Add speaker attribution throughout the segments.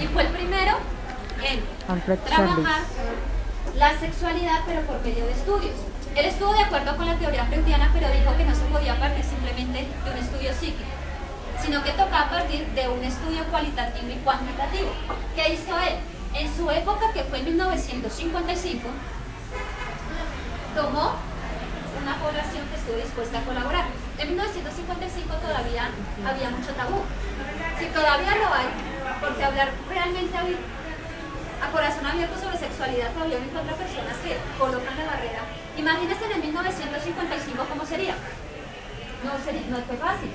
Speaker 1: y fue el primero en trabajar la sexualidad, pero por medio de estudios. Él estuvo de acuerdo con la teoría freudiana, pero dijo que no se podía partir simplemente de un estudio psíquico, sino que tocaba partir de un estudio cualitativo y cuantitativo. ¿Qué hizo él? En su época, que fue en 1955, tomó una población que estuvo dispuesta a colaborar. En 1955 todavía había mucho tabú. Si todavía lo hay, porque hablar realmente a corazón abierto sobre sexualidad todavía no encuentra personas que colocan la barrera. Imagínense en el 1955 cómo sería. No fue fácil.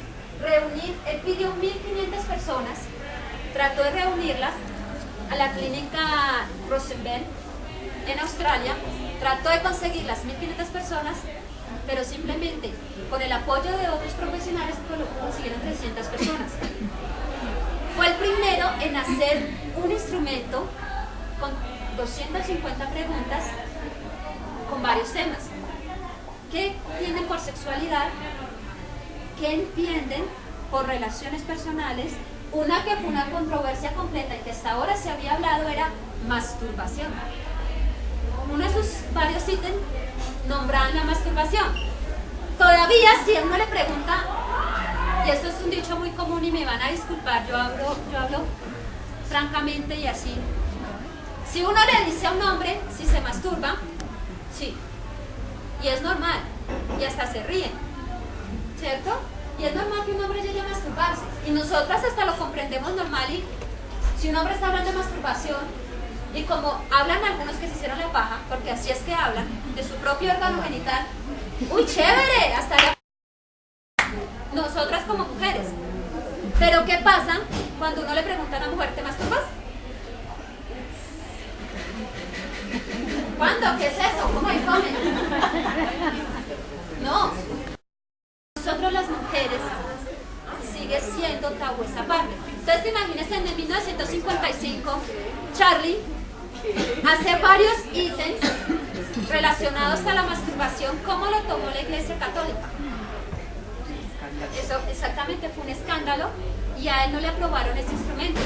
Speaker 1: Él pidió 1.500 personas, trató de reunirlas a la clínica Rosenberg en Australia, trató de conseguir las 1.500 personas, pero simplemente con el apoyo de otros profesionales consiguieron 300 personas. Fue el primero en hacer un instrumento con 250 preguntas con varios temas. ¿Qué entienden por sexualidad? ¿Qué entienden por relaciones personales? Una que fue una controversia completa y que hasta ahora se había hablado era masturbación. Uno de sus varios ítems nombraban la masturbación. Todavía si uno le pregunta, y esto es un dicho muy común y me van a disculpar, yo hablo francamente y así. Si uno le dice a un hombre si se masturba, sí, y es normal, y hasta se ríen, ¿cierto? Y es normal que un hombre llegue a masturbarse, y nosotras hasta lo comprendemos normal. Y si un hombre está hablando de masturbación, y como hablan algunos que se hicieron la paja, porque así es que hablan, de su propio órgano genital, ¡uy, chévere! Hasta nosotras como mujeres. Pero ¿qué pasa cuando uno le pregunta a una mujer, ¿te masturbas? ¿Cuándo? ¿Qué es eso? ¿Cómo hay come? No. Nosotros las mujeres sigue siendo tabú esa parte. Entonces imagínense, en el 1955 Charlie hace varios ítems relacionados a la masturbación. ¿Cómo lo tomó la Iglesia Católica? Eso exactamente fue un escándalo y a él no le aprobaron ese instrumento,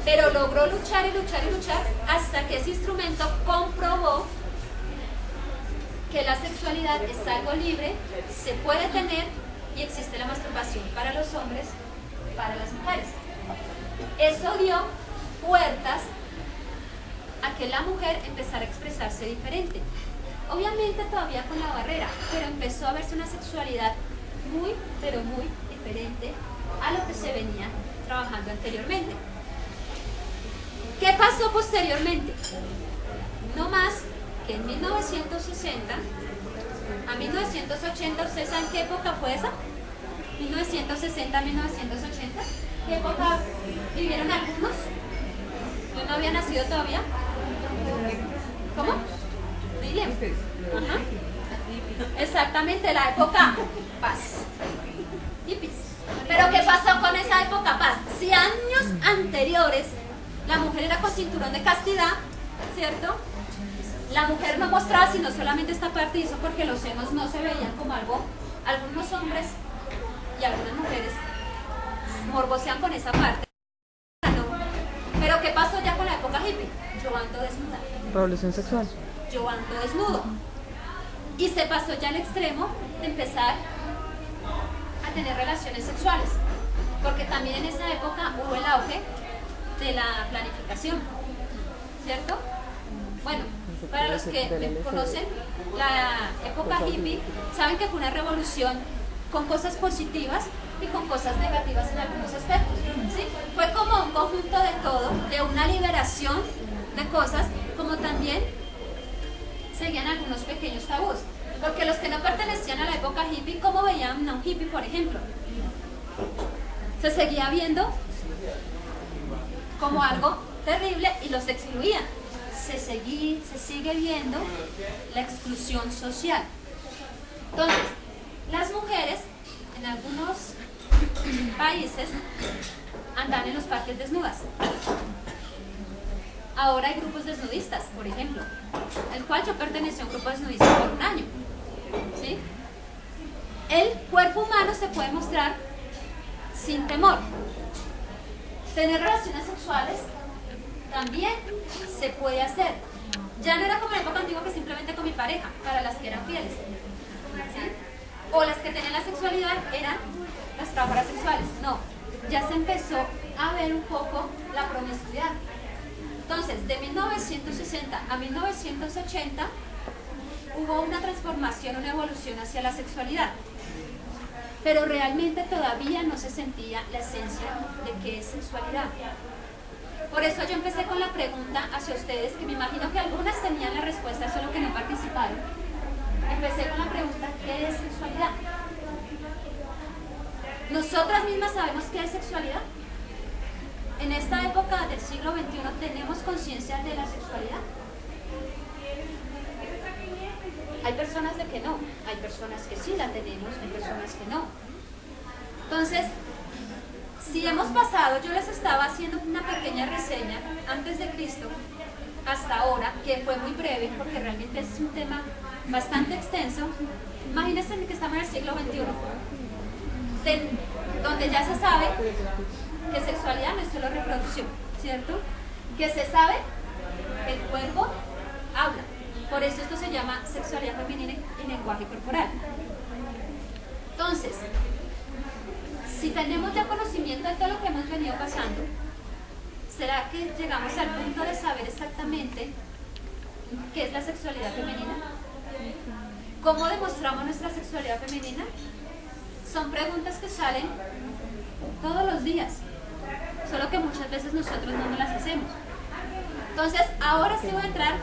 Speaker 1: pero logró luchar y luchar y luchar hasta que ese instrumento comprobó que la sexualidad es algo libre, se puede tener y existe la masturbación para los hombres, para las mujeres. Eso dio puertas a que la mujer empezara a expresarse diferente. Obviamente todavía con la barrera, pero empezó a verse una sexualidad muy, pero muy diferente a lo que se venía trabajando anteriormente. ¿Qué pasó posteriormente? No más que en 1960 a 1980, ¿ustedes saben qué época fue esa? 1960 a 1980. ¿Qué época vivieron algunos? Yo no había nacido todavía. ¿Cómo? William. Ajá. Exactamente, la época paz. Hippies. Pero ¿qué pasó con esa época paz? Si años anteriores la mujer era con cinturón de castidad, ¿cierto? La mujer no mostraba sino solamente esta parte, y eso porque los senos no se veían como algo. Algunos hombres y algunas mujeres morbosean con esa parte. Pero ¿qué pasó ya con la época hippie? Yo ando desnuda.
Speaker 2: Revolución sexual.
Speaker 1: Yo ando desnudo. Y se pasó ya al extremo de empezar a tener relaciones sexuales. Porque también en esa época hubo el auge de la planificación, ¿cierto? Bueno, para los que conocen la época hippie, saben que fue una revolución con cosas positivas y con cosas negativas en algunos aspectos, ¿sí? Fue como un conjunto de todo, de una liberación de cosas, como también seguían algunos pequeños tabús. Porque los que no pertenecían a la época hippie, ¿cómo veían a un hippie, por ejemplo? Se seguía viendo como algo terrible y los excluían. Se sigue viendo la exclusión social. Entonces, las mujeres en algunos países andan en los parques desnudas. Ahora hay grupos desnudistas, por ejemplo, el cual yo pertenecí a un grupo desnudista por un año, ¿sí? El cuerpo humano se puede mostrar sin temor. Tener relaciones sexuales también se puede hacer. Ya no era como en la época antigua que simplemente con mi pareja, para las que eran fieles, ¿sí? O las que tenían la sexualidad eran las trabajadoras sexuales. No, ya se empezó a ver un poco la promiscuidad. Entonces, de 1960 a 1980 hubo una transformación, una evolución hacia la sexualidad. Pero realmente todavía no se sentía la esencia de qué es sexualidad. Por eso yo empecé con la pregunta hacia ustedes, que me imagino que algunas tenían la respuesta, solo que no participaron. Empecé con la pregunta, ¿qué es sexualidad? ¿Nosotras mismas sabemos qué es sexualidad? En esta época del siglo XXI, ¿tenemos conciencia de la sexualidad? Hay personas de que no, hay personas que sí la tenemos, hay personas que no. Entonces, si hemos pasado, yo les estaba haciendo una pequeña reseña antes de Cristo hasta ahora, que fue muy breve porque realmente es un tema bastante extenso. Imagínense que estamos en el siglo XXI, donde ya se sabe que sexualidad no es solo reproducción, ¿cierto? Que se sabe que el cuerpo habla. Por eso esto se llama sexualidad femenina y lenguaje corporal. Entonces, si tenemos ya conocimiento de todo lo que hemos venido pasando, ¿será que llegamos al punto de saber exactamente qué es la sexualidad femenina? ¿Cómo demostramos nuestra sexualidad femenina? Son preguntas que salen todos los días, solo que muchas veces nosotros no nos las hacemos. Entonces, ahora sí voy a entrar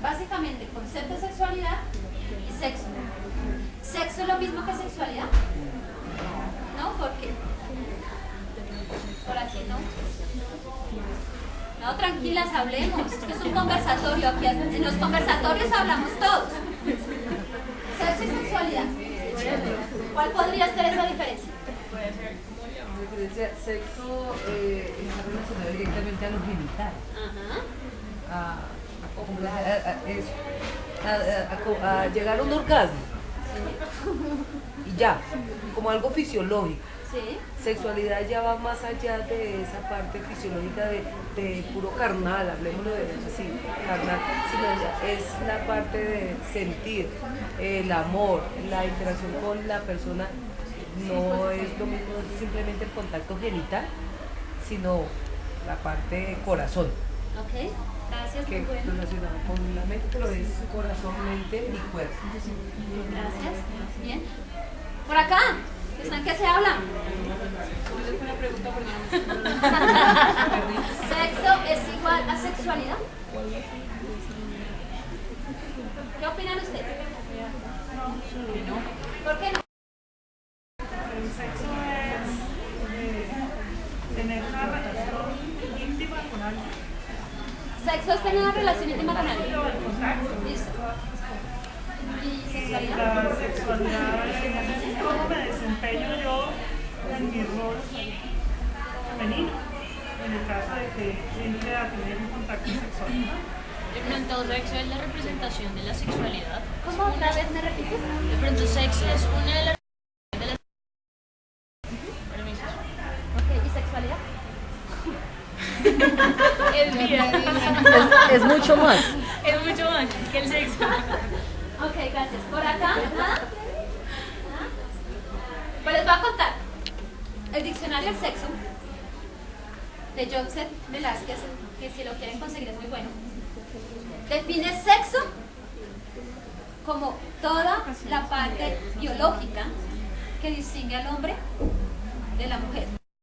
Speaker 1: básicamente en concepto de sexualidad y sexo. ¿Sexo es lo mismo que sexualidad? ¿No? ¿Por qué? Por aquí no. No, tranquilas, hablemos. Esto es un conversatorio. Aquí en los conversatorios hablamos todos. Sexo y sexualidad. ¿Cuál podría ser esa diferencia?
Speaker 2: Sexo está relacionado directamente a lo genital. A llegar a un orgasmo. Y ya, como algo fisiológico.
Speaker 1: Sí.
Speaker 2: Sexualidad ya va más allá de esa parte fisiológica de puro carnal, hablemoslo de así, carnal, sino ya es la parte de sentir el amor, la interacción con la persona. No es lo mismo simplemente el contacto genital, sino la parte corazón.
Speaker 1: Ok, gracias.
Speaker 2: Que relacionado con la mente, pero es corazón, mente y cuerpo.
Speaker 1: Gracias. Bien. Por acá, ¿están que se hablan? ¿Sexo es igual a sexualidad? ¿Qué opinan ustedes? ¿Por qué no?
Speaker 3: El sexo es tener una relación íntima con alguien.
Speaker 1: Sexo es tener una relación íntima con alguien.
Speaker 3: Contacto.
Speaker 1: Listo. ¿Y
Speaker 3: Y
Speaker 1: sexualidad?
Speaker 3: la sexualidad es cómo me desempeño yo en mi rol femenino, en el caso de que entre a tener un contacto sexual.
Speaker 4: De pronto, sexo es la representación de la sexualidad.
Speaker 1: ¿Cómo otra vez me repites?
Speaker 4: De pronto, sexo es una de las premisas.
Speaker 1: Ok, ¿y sexualidad?
Speaker 4: Es vida.
Speaker 2: Es mucho más.
Speaker 4: Es mucho más que el sexo.
Speaker 1: Ok, gracias. ¿Por acá? ¿Nada? Pues les voy a contar. El diccionario del sexo de Joseph Velázquez, que si lo quieren conseguir es muy bueno, define sexo como toda la parte biológica que distingue al hombre de la mujer.